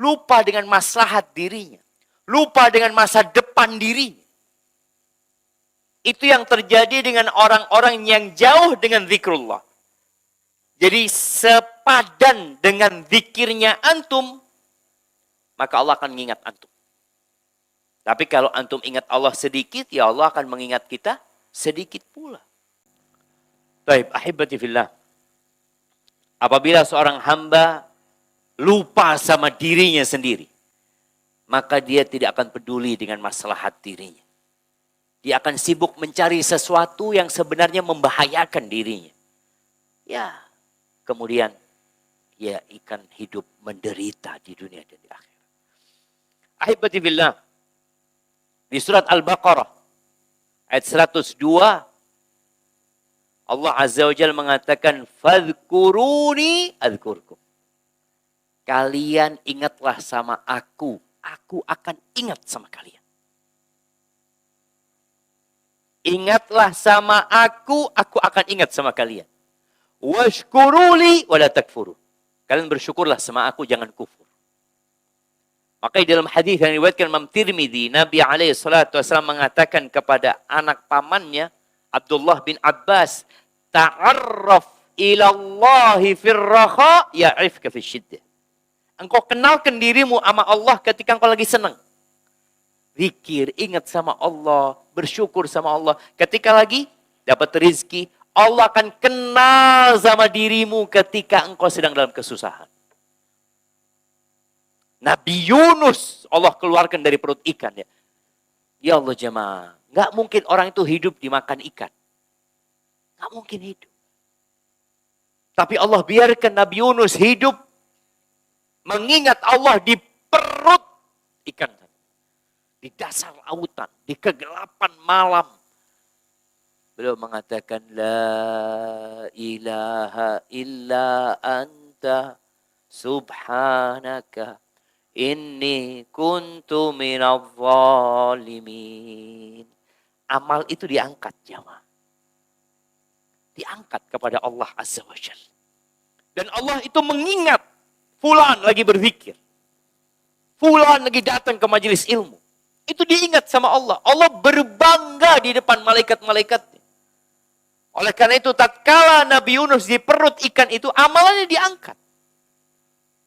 Lupa dengan maslahat dirinya. Lupa dengan masa depan dirinya. Itu yang terjadi dengan orang-orang yang jauh dengan zikrullah. Jadi sepadan dengan zikirnya antum, maka Allah akan mengingat antum. Tapi kalau antum ingat Allah sedikit, ya Allah akan mengingat kita sedikit pula. Baik, ahibati fillah. Apabila seorang hamba lupa sama dirinya sendiri, maka dia tidak akan peduli dengan maslahat dirinya. Dia akan sibuk mencari sesuatu yang sebenarnya membahayakan dirinya. Ya, kemudian ia akan hidup menderita di dunia dan di akhirat. Ahibati billah. Di surat Al-Baqarah ayat 102 Allah Azza wa Jalla mengatakan fadhkuruni adzkurkum. Kalian ingatlah sama aku akan ingat sama kalian. Ingatlah sama aku akan ingat sama kalian. Washkuruli wala takfuru. Kalian bersyukurlah sama aku, jangan kufur. Maka di dalam hadis yang diriwayatkan Imam Tirmidzi, Nabi alaihi salatu wasallam mengatakan kepada anak pamannya Abdullah bin Abbas, ta'arraf ila Allahi fir raha ya'rifka fi syiddah. Engkau kenalkan dirimu sama Allah ketika engkau lagi senang. Zikir, ingat sama Allah, bersyukur sama Allah. Ketika lagi dapat rizki, Allah akan kenal sama dirimu ketika engkau sedang dalam kesusahan. Nabi Yunus Allah keluarkan dari perut ikan ya. Ya Allah jemaah, nggak mungkin orang itu hidup dimakan ikan. Nggak mungkin hidup. Tapi Allah biarkan Nabi Yunus hidup mengingat Allah di perut ikan. Di dasar lautan, di kegelapan malam. Beliau mengatakan, La ilaha illa anta subhanaka inni kuntu minadh zalimin. Amal itu diangkat jemaah. Diangkat kepada Allah Azza wa Jalla. Dan Allah itu mengingat fulan lagi berzikir. Fulan lagi datang ke majelis ilmu. Itu diingat sama Allah. Allah berbangga di depan malaikat-malaikatnya. Oleh karena itu tatkala Nabi Yunus di perut ikan itu amalannya diangkat.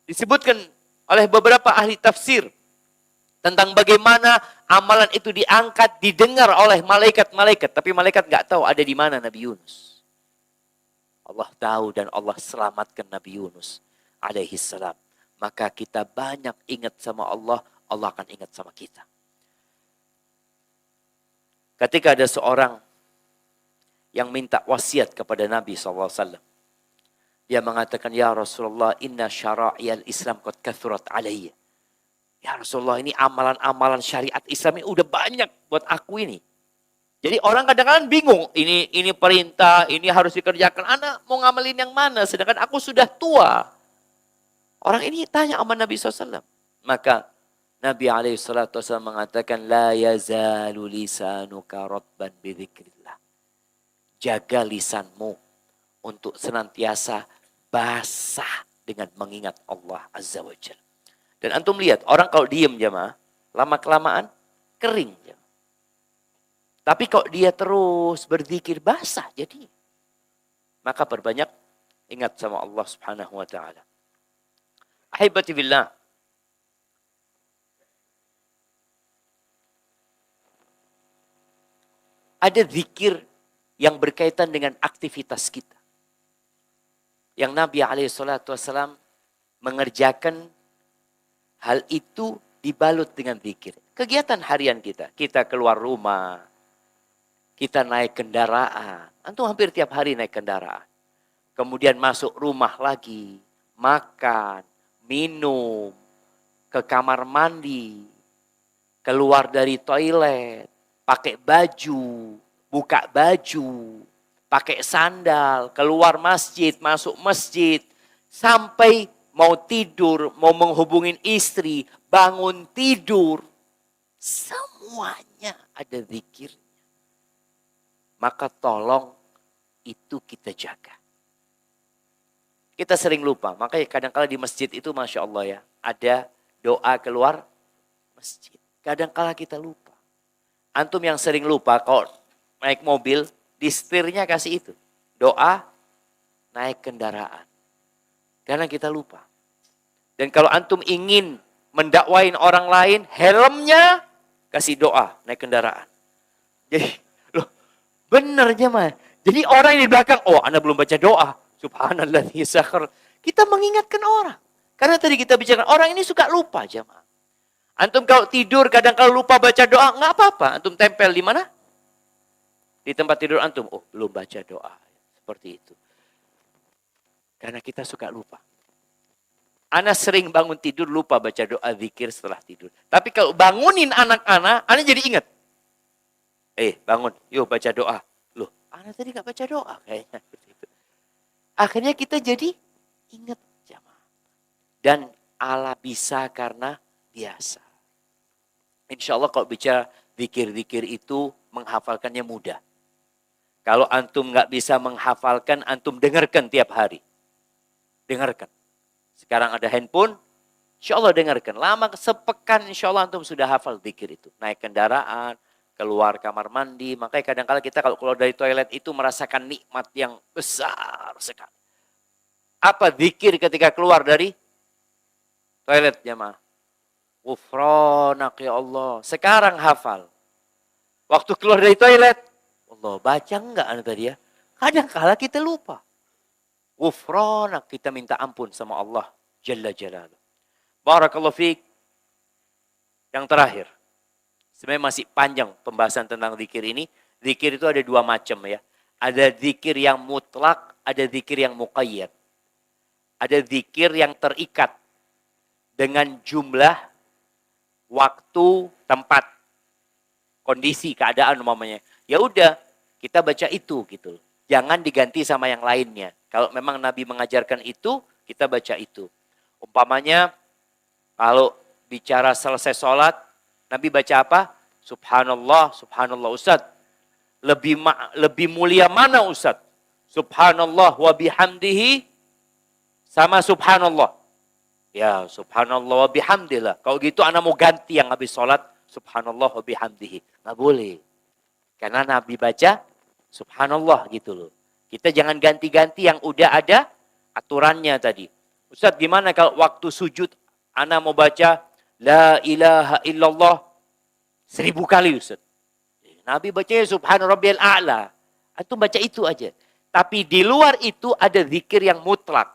Disebutkan oleh beberapa ahli tafsir tentang bagaimana amalan itu diangkat, didengar oleh malaikat-malaikat. Tapi malaikat nggak tahu ada di mana Nabi Yunus. Allah tahu dan Allah selamatkan Nabi Yunus alaihi salam. Maka kita banyak ingat sama Allah, Allah akan ingat sama kita. Ketika ada seorang yang minta wasiat kepada Nabi SAW. Dia mengatakan, Ya Rasulullah, inna syara'iyal Islam qad kathurat alayya. Ya Rasulullah, ini amalan-amalan syariat Islam ini udah banyak buat aku ini. Jadi orang kadang-kadang bingung, ini perintah, ini harus dikerjakan. Anak mau ngamalin yang mana? Sedangkan aku sudah tua. Orang ini tanya sama Nabi SAW. Maka Nabi SAW mengatakan, La yazalu lisanuka ratban bidzikrillah. Jaga lisanmu untuk senantiasa basah dengan mengingat Allah Azza wa Jalla. Dan antum lihat, orang kalau diem jemaah, lama-kelamaan kering. Jemaah. Tapi kalau dia terus berzikir, basah jadi. Maka perbanyak ingat sama Allah Subhanahu wa Ta'ala. Ahibati billah. Ada zikir yang berkaitan dengan aktivitas kita. Yang Nabi SAW mengerjakan hal itu dibalut dengan zikir. Kegiatan harian kita. Kita keluar rumah. Kita naik kendaraan. Antum hampir tiap hari naik kendaraan. Kemudian masuk rumah lagi. Makan. Minum. Ke kamar mandi. Keluar dari toilet. Pakai baju, buka baju, pakai sandal, keluar masjid, masuk masjid, sampai mau tidur, mau menghubungin istri, bangun tidur. Semuanya ada zikirnya. Maka tolong itu kita jaga. Kita sering lupa, makanya kadang-kala di masjid itu Masya Allah ya, ada doa keluar masjid. Kadang-kala kita lupa. Antum yang sering lupa kalau naik mobil, di setirnya kasih itu. Doa naik kendaraan. Karena kita lupa. Dan kalau antum ingin mendakwain orang lain, helmnya kasih doa naik kendaraan. Jadi, loh, benernya mah. Jadi orang yang di belakang, oh Anda belum baca doa. Subhanallah, sakhar. Kita mengingatkan orang. Karena tadi kita bicara, orang ini suka lupa jemaah. Antum kalau tidur kadang kalau lupa baca doa, nggak apa-apa. Antum tempel di mana? Di tempat tidur antum. Oh, belum baca doa. Seperti itu. Karena kita suka lupa. Ana sering bangun tidur lupa baca doa zikir setelah tidur. Tapi kalau bangunin anak-anak, Ana jadi ingat. Bangun, yuk baca doa. Loh, Ana tadi nggak baca doa kayaknya. Akhirnya kita jadi ingat jamaah. Dan Allah bisa karena biasa. Insya Allah kalau bicara zikir-zikir itu menghafalkannya mudah. Kalau antum nggak bisa menghafalkan, antum dengarkan tiap hari. Dengarkan. Sekarang ada handphone, insya Allah dengarkan. Lama sepekan insya Allah antum sudah hafal zikir itu. Naik kendaraan, keluar kamar mandi. Makanya kadang-kadang kita kalau keluar dari toilet itu merasakan nikmat yang besar sekali. Apa zikir ketika keluar dari toilet jemaah? Ghufranak ya Allah. Sekarang hafal. Waktu keluar dari toilet, Allah, baca enggak anu tadi ya? Kadang kala kita lupa. Ghufranak, kita minta ampun sama Allah Jalla Jalaluh. Barakallahu fiik. Yang terakhir. Sebenarnya masih panjang pembahasan tentang zikir ini. Zikir itu ada dua macam ya. Ada zikir yang mutlak, ada zikir yang muqayyad. Ada zikir yang terikat dengan jumlah, waktu, tempat, kondisi, keadaan umpamanya. Ya udah, kita baca itu gitu. Jangan diganti sama yang lainnya. Kalau memang Nabi mengajarkan itu, kita baca itu. Umpamanya, kalau bicara selesai sholat, Nabi baca apa? Subhanallah, subhanallah. Ustaz, lebih mulia mana Ustaz? Subhanallah wa bihamdihi sama subhanallah. Ya, subhanallah wa bihamdillah. Kalau gitu anak mau ganti yang habis sholat, subhanallah wa bihamdihi. Nggak boleh. Karena Nabi baca subhanallah gitu loh. Kita jangan ganti-ganti yang udah ada aturannya tadi. Ustaz, gimana kalau waktu sujud ana mau baca la ilaha illallah 1000 kali Ustaz. Nabi baca subhana rabbiyal a'la. Antum baca itu aja. Tapi di luar itu ada zikir yang mutlak.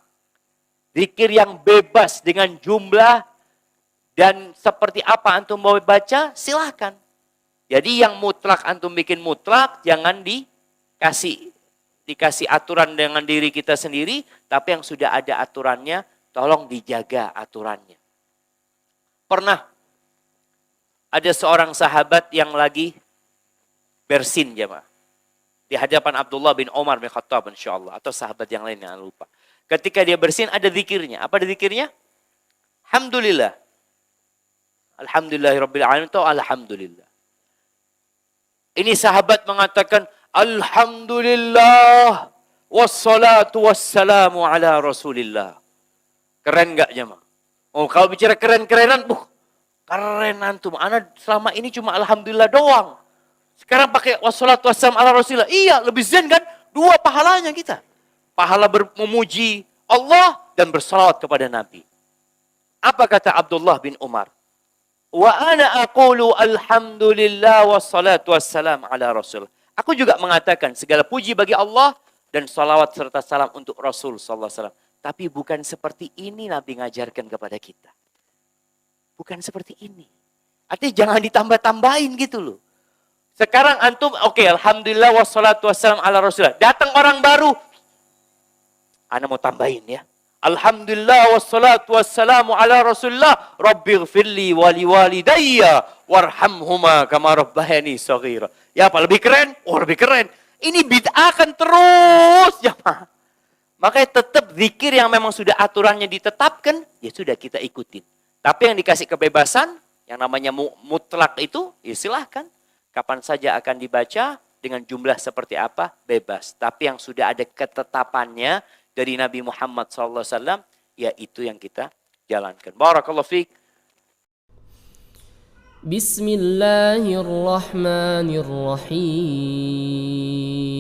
Zikir yang bebas dengan jumlah dan seperti apa antum mau baca, silahkan. Jadi yang mutlak antum bikin mutlak, jangan dikasih aturan dengan diri kita sendiri, tapi yang sudah ada aturannya, tolong dijaga aturannya. Pernah ada seorang sahabat yang lagi bersin jemaah. Di hadapan Abdullah bin Umar bin Khattab insyaallah. Atau sahabat yang lain yang lupa. Ketika dia bersin ada zikirnya. Apa ada zikirnya? Alhamdulillah. Alhamdulillahirabbil alamin atau alhamdulillah. Ini sahabat mengatakan alhamdulillah wassalatu wassalamu ala rasulillah. Keren enggak jemaah? Oh, kalau bicara keren-kerenan, keren antum. Ana selama ini cuma alhamdulillah doang. Sekarang pakai wassalatu wassalamu ala rasulillah. Iya, lebih zen kan? Dua pahalanya kita. Pahala memuji Allah dan bersalawat kepada Nabi. Apa kata Abdullah bin Umar? Wa ana aqulu alhamdulillah wassalatu wassalam ala rasul. Aku juga mengatakan segala puji bagi Allah dan salawat serta salam untuk Rasul sallallahu alaihi wasallam. Tapi bukan seperti ini Nabi ngajarkan kepada kita. Bukan seperti ini. Artinya jangan ditambah-tambahin gitu loh. Sekarang antum oke, alhamdulillah wassalatu wassalam ala rasulillah. Datang orang baru. Ana mau tambahin ya. Alhamdulillah wassalatu wassalamu ala rasulillah. Rabbighfirli wa liwalidayya warhamhuma kama rabbayani shaghira. Ya apa lebih keren? Oh lebih keren. Ini bid'ah kan terus jemaah. Makanya tetap zikir yang memang sudah aturannya ditetapkan, ya sudah kita ikutin. Tapi yang dikasih kebebasan, yang namanya mutlak itu, ya silahkan. Kapan saja akan dibaca, dengan jumlah seperti apa, bebas. Tapi yang sudah ada ketetapannya dari Nabi Muhammad SAW, ya itu yang kita jalankan. Barakallahu fiik. Bismillahirrahmanirrahim.